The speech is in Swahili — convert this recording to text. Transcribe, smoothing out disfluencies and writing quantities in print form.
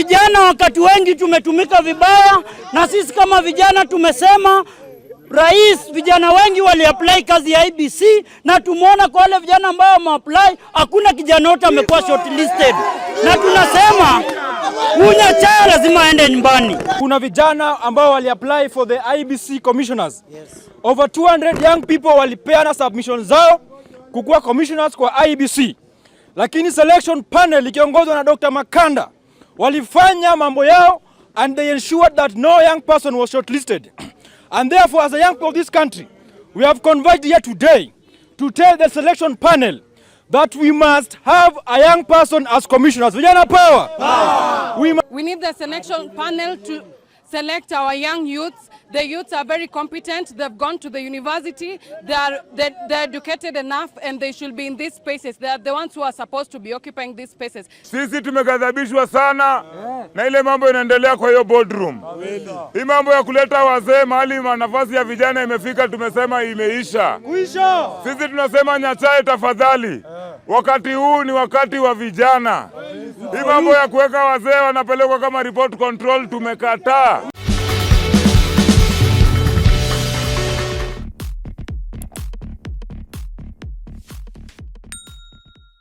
Vijana wakati wengi tumetumika vibaya, na sisi kama vijana tumesema rais, vijana wengi wali-apply kazi ya IEBC, na tumeona kwa wale vijana ambao wame-apply hakuna kijana wote amekuwa shortlisted. Na tunasema Chaya lazima aende nyumbani. Kuna vijana ambao wali-apply for the IEBC commissioners. Over 200 young people walipeana submission zao kukuwa commissioners kwa IEBC. Lakini selection panel ikiongozwa na Dr. Makanda walifanya mambo yao and they ensured that no young person was shortlisted. And therefore, as a young people of this country, we have converged here today to tell the selection panel that we must have a young person as commissioners. Vijana power! We need the selection panel to select our young youths. The youths are very competent. They've gone to the university. They're educated enough, and they should be in these spaces. They are the ones who are supposed to be occupying these spaces. Sisi tumegadhabishwa sana na ile mambo inaendelea kwa hiyo boardroom. Hii mambo ya kuleta wazee mahali nafasi ya vijana imefika, tumesema imeisha. Sisi tunasema Nyachae tafadhali. Wakati huu ni wakati wa vijana. Hii mambo ya kuweka wazee wanapelekwa kama report control tumekataa.